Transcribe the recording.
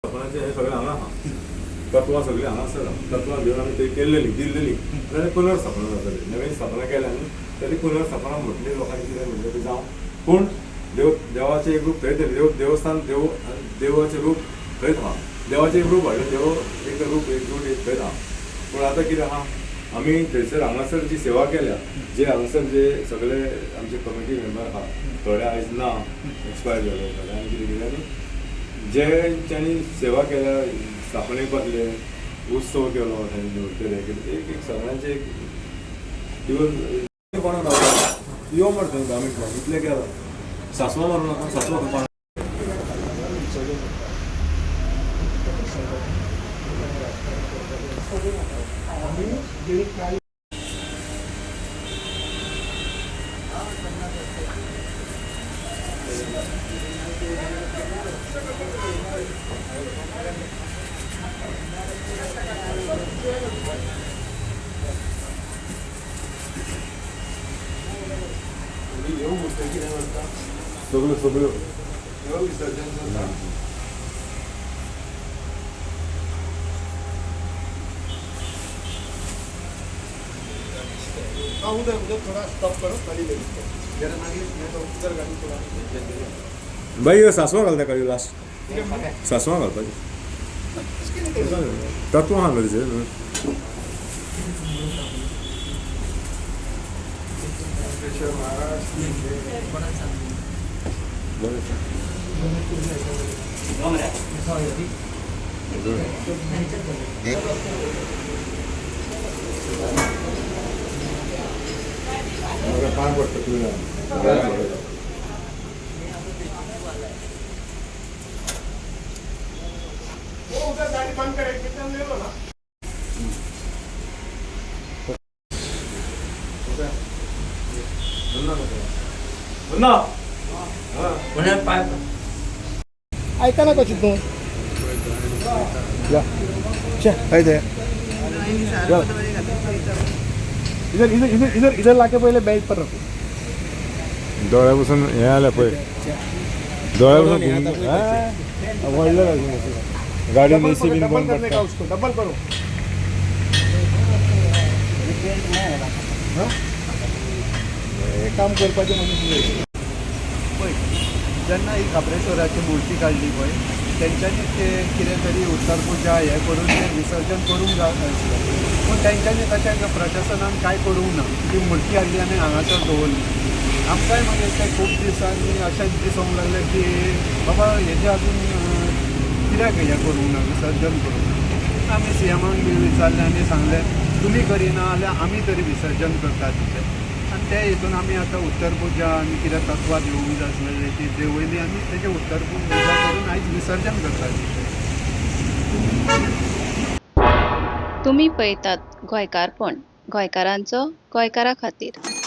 सपनाचे हे सगळे हांगा आहा तत्वां सगळीं हांगासर तत्वां घेवन आमी थंय केल्लेली दिल्लेली जाल्यार पुनर्स्थापना जातली नवीन स्थापना केल्या न्ही तरी पुनर्स्थापना म्हटली लोकांनी कितें म्हणलें तें जावं पूण देवाचें एक रूप थंय देवस्थान देवाचें रूप थंयच आहा देवाचें एक रूप हाडलें देव एक रूप एक रूप एक थंयच आहा पूण आतां कितें आहा आमी थंयसर हांगासर जी सेवा केल्या जे हांगासर जे सगळे आमचे कमिटी मेंबर आहा थोडे आयज ना एक्सपायर जाले थोड्यांनी कितें केलें आनी जेंच्यांनी सेवा केल्या स्थापनेक बसले उत्सव केलो तेणे एक सगळ्यांचे एक इवन कोणाक यो मर थंय आमी इतलें केलां सासवा मारूं नाका सासवा करपाक सगळं उधर थोड़ा स्टॉप करो खाली ले जरा मागे उधर गाडी थोड़ा बाई सासवा घालता काळी लास्ट सासवा घालपाची तत्वां आहा गरजे पाय पडटा तुला उधर गाड़ी बंद करे कितना ले लो ना ऐका ना कशी तू इधर इधर इधर इधर इधर लाके पहले बेड पर रखो डोळ्यापासून हे आलं पळय डोळ्यापासून गाडी एसी बीन बंद करने का उसको डबल करो काम करपाचे म्हणजे जेन्ना ही काब्रेश्वराची मुर्ती काडली पळय तेंच्यांनी ते कितें तरी उत्तर पुजा हें करून तें विसर्जन करूंक जाय आसलें पूण तेंच्यांनी तशें प्रशासनान कांय करूंक ना ती मुर्ती हाडली आनी हांगासर दवरली आमकांय मागीर ते खूब दिसांनी अशेंच दिसूंक लागलें की बाबा हेजें अजून कित्याक हें करूंक ना विसर्जन करूंक ना आमी सीएमाक बी विचारलें आनी सांगलें तुमी करिना जाल्यार आमी तरी विसर्जन करतात तिचें आनी ते हितून आमी आतां उत्तर पुजा आनी कितें तत्वां दिवंक जाय आसलें ती देंवयली आनी तेजें उत्तर पुजा करून आयज विसर्जन करतात तुम्ही पळयतात गोंयकारपण गोंयकारांचो गोंयकारा खातीर.